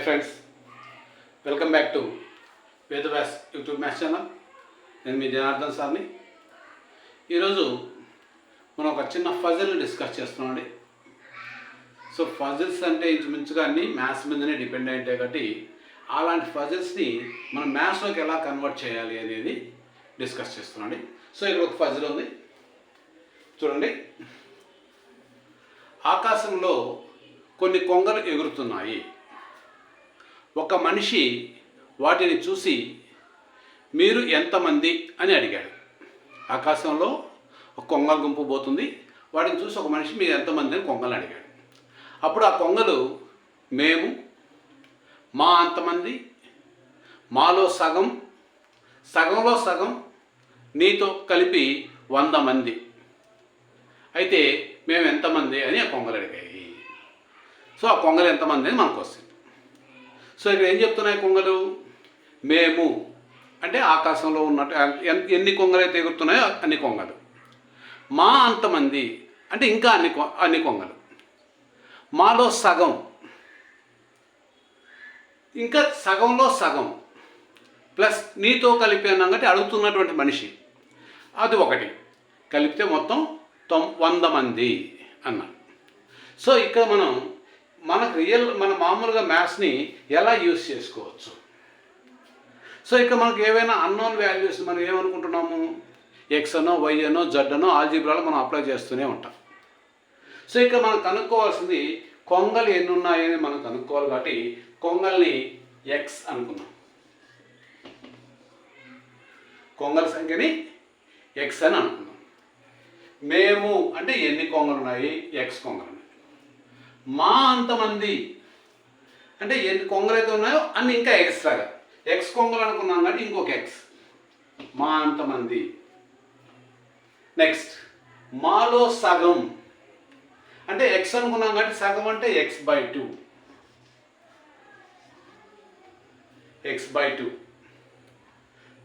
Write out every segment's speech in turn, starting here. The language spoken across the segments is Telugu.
Hi friends, welcome back to Vedavyas YouTube maths channel. నేను మీ జనార్దన్ సార్ని. ఈరోజు మనం ఒక చిన్న ఫజిల్ని డిస్కస్ చేస్తున్నామండి. సో ఫజిల్స్ అంటే ఇంచుమించుగా అన్నీ మ్యాథ్స్ మీదనే డిపెండ్ అయ్యాయి కాబట్టి అలాంటి ఫజిల్స్ని మనం మ్యాథ్స్లోకి ఎలా కన్వర్ట్ చేయాలి అనేది డిస్కస్ చేస్తున్నాండి. సో ఇక్కడ ఒక ఫజిల్ ఉంది చూడండి. ఆకాశంలో కొన్ని కొంగలు ఎగురుతున్నాయి. ఒక మనిషి వాటిని చూసి మీరు ఎంతమంది అని అడిగాడు. ఆకాశంలో ఒక కొంగల గుంపు పోతుంది. వాటిని చూసి ఒక మనిషి మీరు ఎంతమంది అని కొంగలు అడిగాడు. అప్పుడు ఆ కొంగలు మేము, మా అంతమంది, మాలో సగం, సగంలో సగం, నీతో కలిపి 100 మంది. అయితే మేము ఎంతమంది అని ఆ కొంగలు అడిగాయి. సో ఆ కొంగలు ఎంతమంది అని మనకు వస్తుంది. సో ఇక్కడ ఏం చెప్తున్నాయి కొంగలు? మేము అంటే ఆకాశంలో ఉన్నట్టు ఎన్ని కొంగలు అయితే ఎగురుతున్నాయో అన్ని కొంగలు. మా అంతమంది అంటే ఇంకా అన్ని కొంగలు. మాలో సగం ఇంకా సగంలో సగం ప్లస్ నీతో కలిపి అన్నాం కాబట్టి అడుగుతున్నటువంటి మనిషి అది ఒకటి కలిపితే మొత్తం 100 మంది అన్నాం. సో ఇక్కడ మన మామూలుగా మ్యాథ్స్ని ఎలా యూజ్ చేసుకోవచ్చు? సో ఇక్కడ మనకు ఏవైనా అన్నోన్ వాల్యూస్ మనం ఏమనుకుంటున్నాము, ఎక్స్ అనో వై అనో జెడ్ అనో ఆల్జీబ్రాలో మనం అప్లై చేస్తూనే ఉంటాం. సో ఇక్కడ మనం కనుక్కోవాల్సింది కొంగలు ఎన్ని ఉన్నాయని మనం కనుక్కోవాలి కాబట్టి కొంగల్ని ఎక్స్ అనుకున్నాం. కొంగల సంఖ్యని ఎక్స్ అని అనుకున్నాం. మేము అంటే ఎన్ని కొంగలు ఉన్నాయి, ఎక్స్ కొంగలు ఉన్నాయి. మా అంతమంది అంటే ఎన్ని కొంగలు అయితే ఉన్నాయో అన్ని ఇంకా ఎక్స్ట్రాగా ఎక్స్ కొంగలు అనుకున్నాం కాబట్టి ఇంకొక ఎక్స్, మా అంతమంది. నెక్స్ట్ మాలో సగం అంటే ఎక్స్ అనుకున్నాం కాబట్టి సగం అంటే x/2. x/2.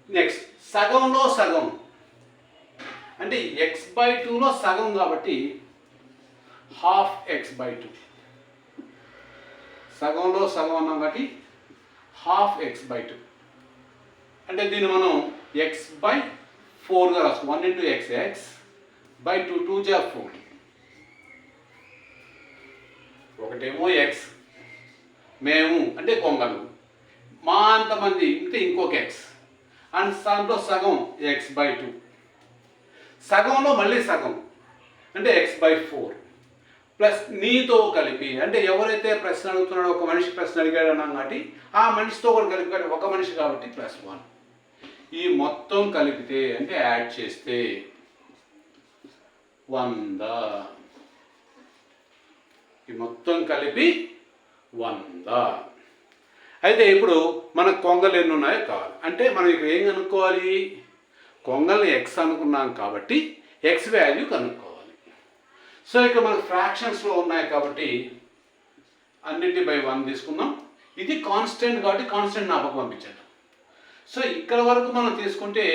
నెక్స్ట్ సగంలో సగం అంటే x/2లో సగం కాబట్టి ½ x/2. సగంలో సగం అన్నాం కాబట్టి ½ x/2 అంటే దీన్ని మనం x/4గా రాస్తాం. 1 × x, x/2, 2 × 4. ఒకటేమో ఎక్స్, మేము అంటే కొంగలు, మా అంతమంది అంటే ఇంకొక ఎక్స్, అండ్ దాంట్లో సగం x/2, సగంలో మళ్ళీ సగం అంటే x/4 ప్లస్ నీతో కలిపి అంటే ఎవరైతే ప్రశ్న అడుగుతున్నాడో ఒక మనిషి ప్రశ్న అడిగాడు అన్నాం కాబట్టి ఆ మనిషితో కూడా కలిపి ఒక మనిషి కాబట్టి +1. ఈ మొత్తం కలిపితే అంటే యాడ్ చేస్తే 100. ఈ మొత్తం కలిపి 100. అయితే ఇప్పుడు మనకు కొంగలు ఎన్ని ఉన్నాయో కావాలి అంటే మనం ఇక్కడ ఏం కనుక్కోవాలి? కొంగల్ని ఎక్స్ అనుకున్నాం కాబట్టి ఎక్స్ వాల్యూ కనుక్కోవాలి. సో ఇక్కడ మనకు ఫ్రాక్షన్స్లో ఉన్నాయి కాబట్టి అన్నిటి బై 1 తీసుకుందాం. ఇది కాన్స్టెంట్ కాబట్టి కాన్స్టెంట్ నాపకు పంపించాను. సో ఇక్కడ వరకు మనం తీసుకుంటే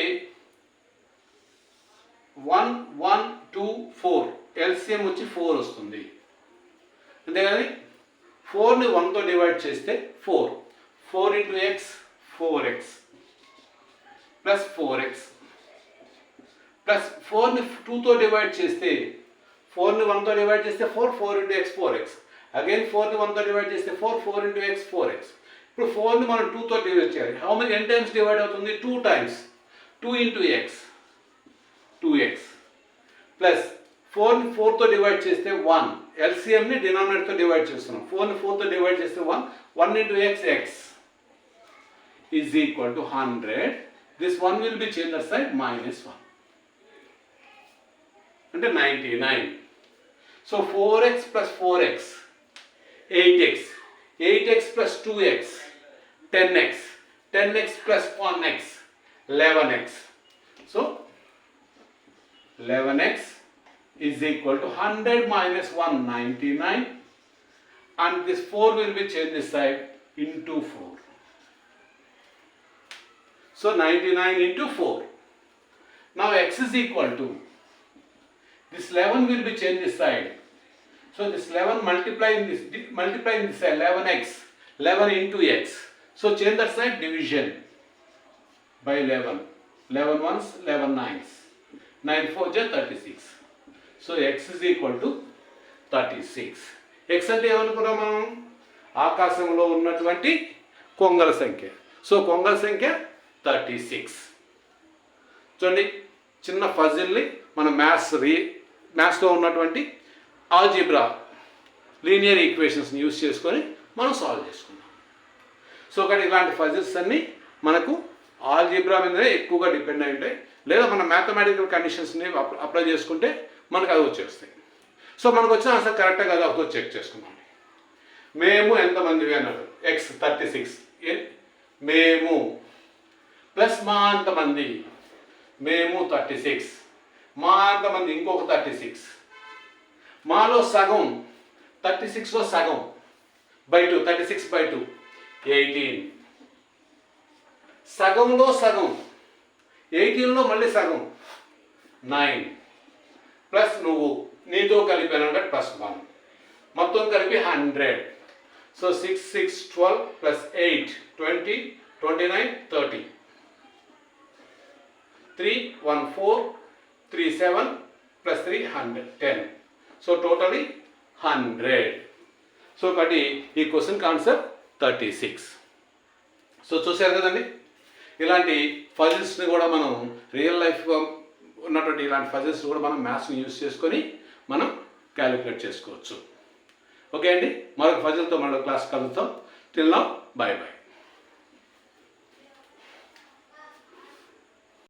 1, 1, 2, 4 ఎల్సిఎం వచ్చి 4 వస్తుంది. అంతేకాని 4ని 1తో డివైడ్ చేస్తే 4 × x 4x plus 4x plus 4ని 2తో డివైడ్ చేస్తే 4ని 1తో డివైడ్ చేస్తే 4 × x 4x అగైన్ 4ని 1తో డివైడ్ చేస్తే 4 × x 4x. ఇప్పుడు 4ని మనం 2తో డివైడ్ చేయాలి. How many N times divide అవుతుంది? 2 టైమ్స్. 2 × x 2x ప్లస్ 4ని 4తో డివైడ్ చేస్తే 1 ఎల్సిఎంని డినామినేటర్తో డివైడ్ చేస్తున్నాం. 4ని 4తో డివైడ్ చేస్తే 1 × x x is equal to 100. This 1 will be change that side -1 అంటే 99. So 4x + 4x 8x, 8x + 2x 10x, 10x + 1x 11x. So 11x is equal to 100 - 1 99 and this 4 will be changed this side into 4. So 99 into 4. Now x is equal to this 11 will be changed this side. So this 11 multiplying this side 11x 11 into x. So change that side, division by 11. 11 ones, 11 nines. 9 4 is 36. So x is equal to 36. x అంటే ఏమనుకున్నాం మనం? ఆకాశంలో ఉన్నటువంటి కొంగల సంఖ్య. సో కొంగల సంఖ్య 36. చూడండి, చిన్న ఫజిల్ని మనం మ్యాథ్స్లో ఉన్నటువంటి ఆల్జీబ్రా లీనియర్ ఈక్వేషన్స్ని యూస్ చేసుకొని మనం సాల్వ్ చేసుకున్నాం. సో కానీ ఇలాంటి ఫజిల్స్ అన్నీ మనకు ఆల్జీబ్రా మీదనే ఎక్కువగా డిపెండ్ అయి ఉంటాయి, లేదా మన మ్యాథమెటికల్ కండిషన్స్ని అప్లై చేసుకుంటే మనకు అది వచ్చేస్తాయి. సో మనకు వచ్చిన ఆన్సర్ కరెక్ట్గా కదా అవుతో చెక్ చేసుకున్నాం. మేము ఎంతమందివి అన్నారు, ఎక్స్ 36, మేము ప్లస్ మా అంతమంది, మేము 36, మా అంతమంది ఇంకొక 36, మాలో సగం 36లో సగం బై 2, 36/2 18, సగంలో సగం 18లో మళ్ళీ సగం 9, ప్లస్ నువ్వు నీతో కలిపి +1, మొత్తం కలిపి 100. So 6 6 12 plus 8 20 29 30, 3 1 4 3 7 plus 3 100 10. So totally 100. So కాబట్టి ఈ క్వశ్చన్కి ఆన్సర్ 36. సో చూశారు కదండి, ఇలాంటి ఫజిల్స్ని కూడా మనం రియల్ లైఫ్లో ఉన్నటువంటి ఇలాంటి ఫజిల్స్ కూడా మనం మ్యాథ్స్ని యూజ్ చేసుకొని మనం క్యాలిక్యులేట్ చేసుకోవచ్చు. ఓకే అండి, మరొక ఫజిల్తో మరొక క్లాస్ కలుద్దాం. Till now, by by.